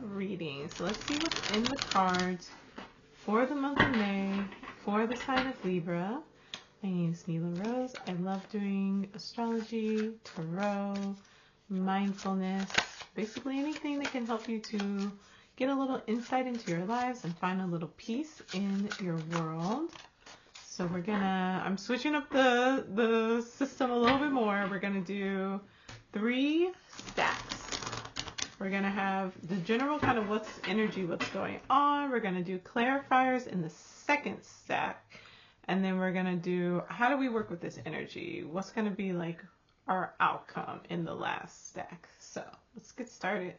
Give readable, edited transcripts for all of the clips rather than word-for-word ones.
reading. So let's see what's in the cards for the month of May for the sign of Libra. My name is Mila Rose. I love doing astrology, tarot, mindfulness, basically anything that can help you to get a little insight into your lives and find a little peace in your world. So I'm switching up the system a little bit more. We're gonna do 3 stacks. We're gonna have the general kind of what's going on. We're gonna do clarifiers in the second stack. And then we're gonna do, how do we work with this energy? What's gonna be like our outcome in the last stack? So let's get started.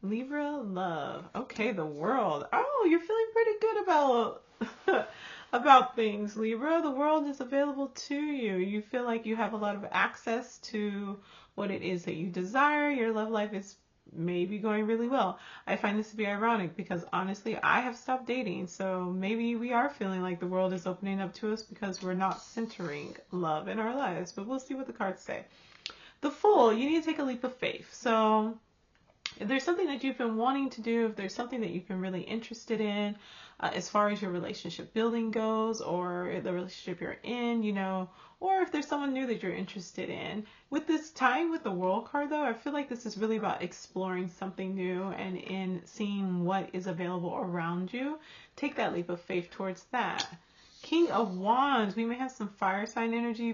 Libra love. Okay, the world. Oh, you're feeling pretty good about things, Libra. The world is available to you. You feel like you have a lot of access to what it is that you desire. Your love life is maybe going really well. I find this to be ironic because honestly, I have stopped dating. So maybe we are feeling like the world is opening up to us because we're not centering love in our lives. But we'll see what the cards say. The Fool, you need to take a leap of faith. So if there's something that you've been wanting to do, if there's something that you've been really interested in, as far as your relationship building goes, or the relationship you're in, or if there's someone new that you're interested in. With this time with the World card, though, I feel like this is really about exploring something new and in seeing what is available around you. Take that leap of faith towards that. King of Wands, we may have some fire sign energy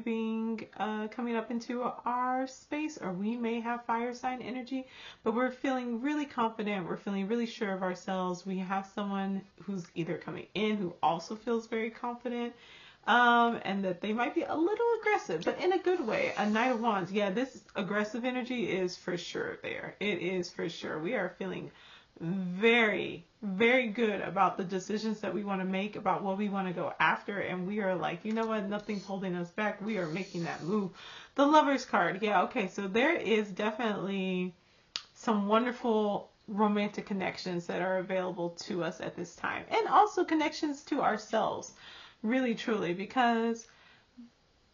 coming up into our space, or we may have fire sign energy, but we're feeling really confident. We're feeling really sure of ourselves. We have someone who's either coming in who also feels very confident, and that they might be a little aggressive, but in a good way. A Knight of Wands. Yeah, this aggressive energy is for sure there. It is for sure. We are feeling very, very good about the decisions that we want to make, about what we want to go after, and we are like, you know what, nothing's holding us back. We are making that move. The Lovers card. Yeah, okay, so there is definitely some wonderful romantic connections that are available to us at this time, and also connections to ourselves, really truly, because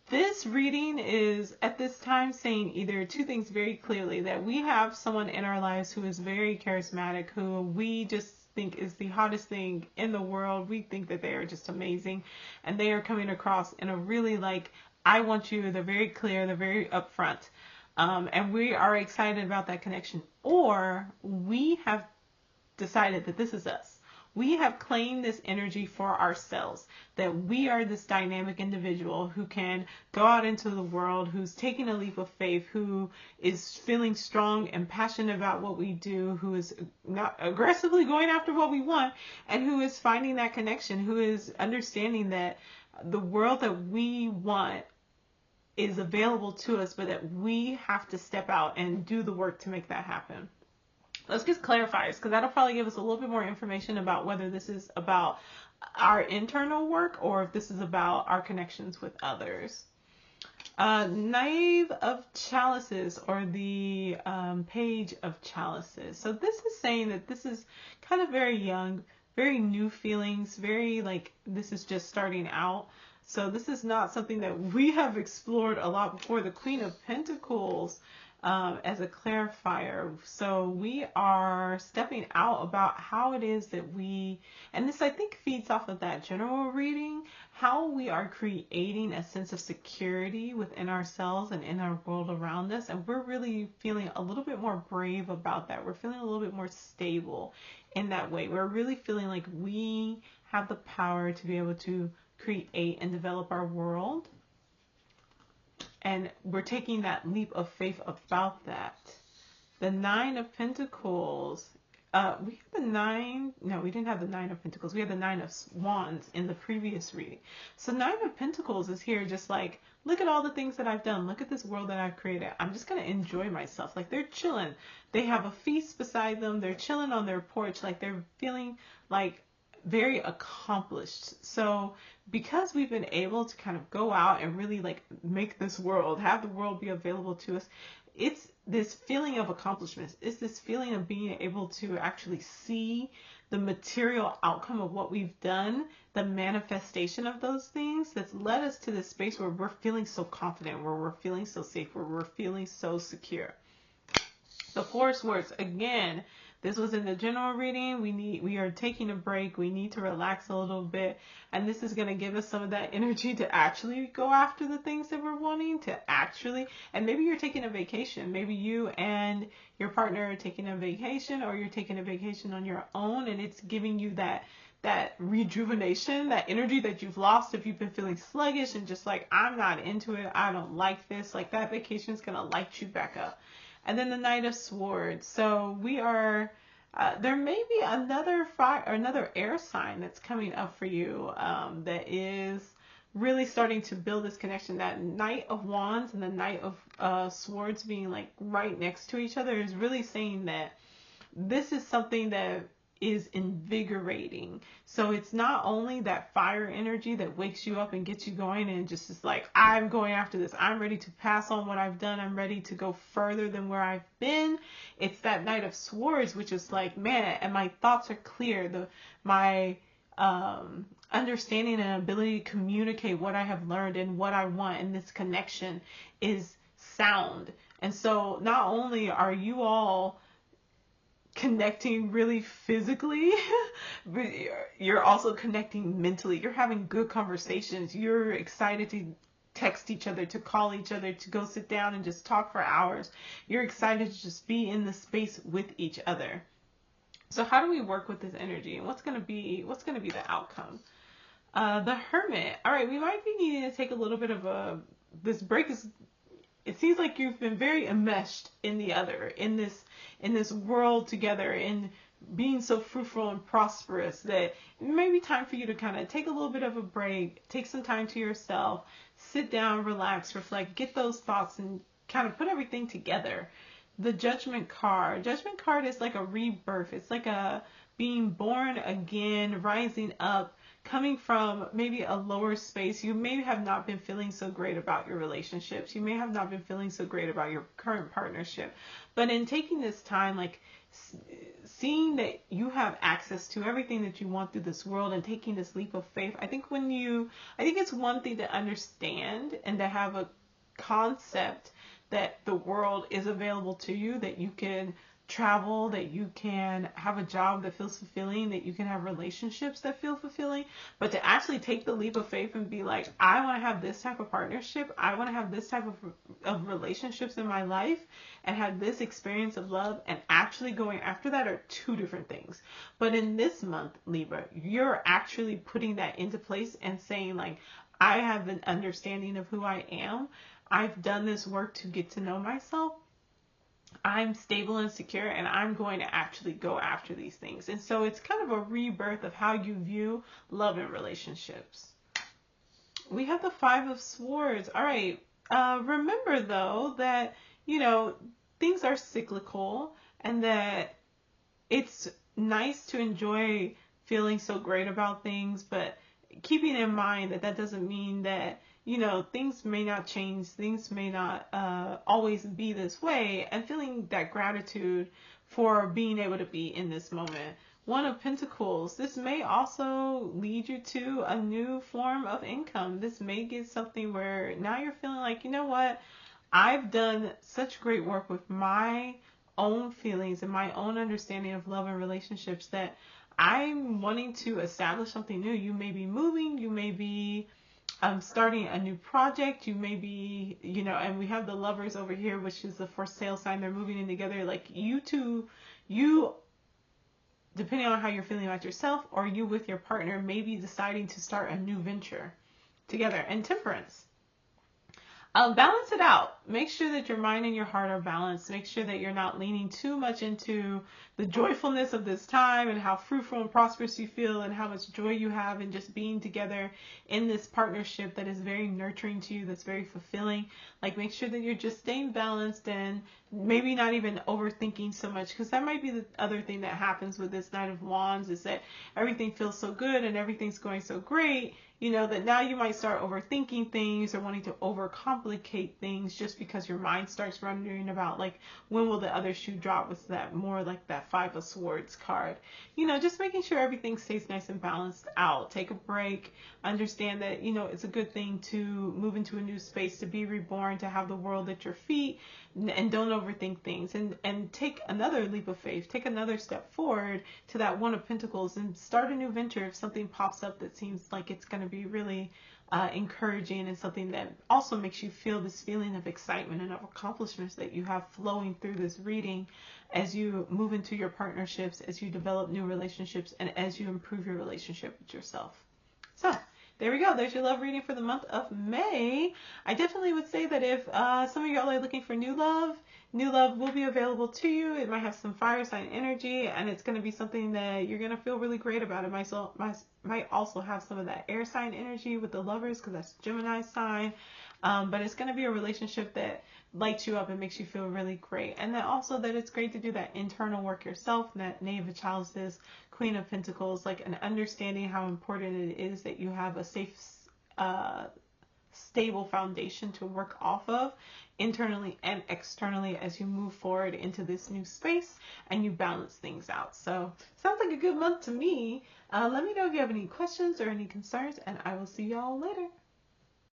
this reading is at this time saying either 2 things very clearly: that we have someone in our lives who is very charismatic, who we just think is the hottest thing in the world. We think that they are just amazing, and they are coming across in a really like, I want you. They're very clear, they're very upfront, and we are excited about that connection. Or we have decided that this is us. We have claimed this energy for ourselves, that we are this dynamic individual who can go out into the world, who's taking a leap of faith, who is feeling strong and passionate about what we do, who is not aggressively going after what we want, and who is finding that connection, who is understanding that the world that we want is available to us, but that we have to step out and do the work to make that happen. Let's get clarifiers, because that'll probably give us a little bit more information about whether this is about our internal work or if this is about our connections with others. Knave of Chalices, or the Page of Chalices. So this is saying that this is kind of very young, very new feelings, very like this is just starting out. So this is not something that we have explored a lot before. The Queen of Pentacles as a clarifier. So we are stepping out about how it is that we, and this I think feeds off of that general reading, how we are creating a sense of security within ourselves and in our world around us. And we're really feeling a little bit more brave about that. We're feeling a little bit more stable in that way. We're really feeling like we have the power to be able to create and develop our world. And we're taking that leap of faith about that. The Nine of Pentacles. We had the 9. No, we didn't have the 9 of Pentacles. We had the 9 of Wands in the previous reading. So 9 of Pentacles is here just like, look at all the things that I've done. Look at this world that I've created. I'm just going to enjoy myself. Like they're chilling. They have a feast beside them. They're chilling on their porch. Like they're feeling like very accomplished. So because we've been able to kind of go out and really like make this world, have the world be available to us, it's this feeling of accomplishment. It's this feeling of being able to actually see the material outcome of what we've done, the manifestation of those things that's led us to this space where we're feeling so confident, where we're feeling so safe, where we're feeling so secure. The Four Swords, again, This was in the general reading. We are taking a break. We need to relax a little bit. And this is going to give us some of that energy to actually go after the things that we're wanting to actually, and maybe you're taking a vacation. Maybe you and your partner are taking a vacation, or you're taking a vacation on your own, and it's giving you that rejuvenation, that energy that you've lost if you've been feeling sluggish and just like, I'm not into it, I don't like this. Like, that vacation is going to light you back up. And then the Knight of Swords. So we are, there may be another fire or another air sign that's coming up for you, that is really starting to build this connection. That Knight of Wands and the Knight of Swords being like right next to each other is really saying that this is something that is invigorating. So it's not only that fire energy that wakes you up and gets you going and just is like, I'm going after this. I'm ready to pass on what I've done. I'm ready to go further than where I've been. It's that Knight of Swords, which is like, man, and my thoughts are clear. My understanding and ability to communicate what I have learned and what I want in this connection is sound. And so not only are you all connecting really physically, but you're also connecting mentally. You're having good conversations. You're excited to text each other, to call each other, to go sit down and just talk for hours. You're excited to just be in the space with each other. So how do we work with this energy, and what's going to be the outcome? The Hermit. All right, we might be needing to take a little bit of this break. It seems like you've been very enmeshed in the other, in this world together, in being so fruitful and prosperous, that it may be time for you to kind of take a little bit of a break, take some time to yourself, sit down, relax, reflect, get those thoughts, and kind of put everything together. The Judgment card. Judgment card is like a rebirth. It's like a being born again, rising up, coming from maybe a lower space. You may have not been feeling so great about your relationships. You may have not been feeling so great about your current partnership. But in taking this time, like seeing that you have access to everything that you want through this world and taking this leap of faith, I think it's one thing to understand and to have a concept that the world is available to you, that you can travel, that you can have a job that feels fulfilling, that you can have relationships that feel fulfilling. But to actually take the leap of faith and be like, I want to have this type of partnership, I want to have this type of relationships in my life and have this experience of love, and actually going after that are two different things. But in this month, Libra, you're actually putting that into place and saying like, I have an understanding of who I am. I've done this work to get to know myself. I'm stable and secure, and I'm going to actually go after these things. And so it's kind of a rebirth of how you view love and relationships. We have the Five of Swords. All right. Remember, though, that, things are cyclical, and that it's nice to enjoy feeling so great about things, but keeping in mind that doesn't mean that things may not change, things may not always be this way, and feeling that gratitude for being able to be in this moment. One of Pentacles, this may also lead you to a new form of income. This may get something where now you're feeling like, you know what, I've done such great work with my own feelings and my own understanding of love and relationships that I'm wanting to establish something new. You may be moving, you may be starting a new project, you may be, and we have the Lovers over here, which is the for sale sign. They're moving in together. Like you two, depending on how you're feeling about yourself, or you with your partner, may be deciding to start a new venture together. And Temperance. Balance it out. Make sure that your mind and your heart are balanced. Make sure that you're not leaning too much into the joyfulness of this time and how fruitful and prosperous you feel and how much joy you have in just being together in this partnership that is very nurturing to you, that's very fulfilling. Like, make sure that you're just staying balanced and maybe not even overthinking so much, because that might be the other thing that happens with this Knight of Wands, is that everything feels so good and everything's going so great, you know, that now you might start overthinking things or wanting to overcomplicate things just because your mind starts wondering about, like, when will the other shoe drop? Was that more like that Five of Swords card? You know, just making sure everything stays nice and balanced out. Take a break. Understand that, you know, it's a good thing to move into a new space, to be reborn, to have the world at your feet, and don't overthink things, and take another leap of faith. Take another step forward to that One of Pentacles and start a new venture if something pops up that seems like it's going to be really encouraging, and something that also makes you feel this feeling of excitement and of accomplishments that you have flowing through this reading as you move into your partnerships, as you develop new relationships, and as you improve your relationship with yourself. So there we go. There's your love reading for the month of May. I definitely would say that if some of y'all are looking for new love will be available to you. It might have some fire sign energy, and it's going to be something that you're going to feel really great about. It might also have some of that air sign energy with the Lovers, because that's Gemini sign. But it's going to be a relationship that lights you up and makes you feel really great. And then also that it's great to do that internal work yourself. And that Knave of Chalices, Queen of Pentacles, like an understanding how important it is that you have a safe, stable foundation to work off of, internally and externally, as you move forward into this new space and you balance things out. So sounds like a good month to me. Let me know if you have any questions or any concerns, and I will see y'all later.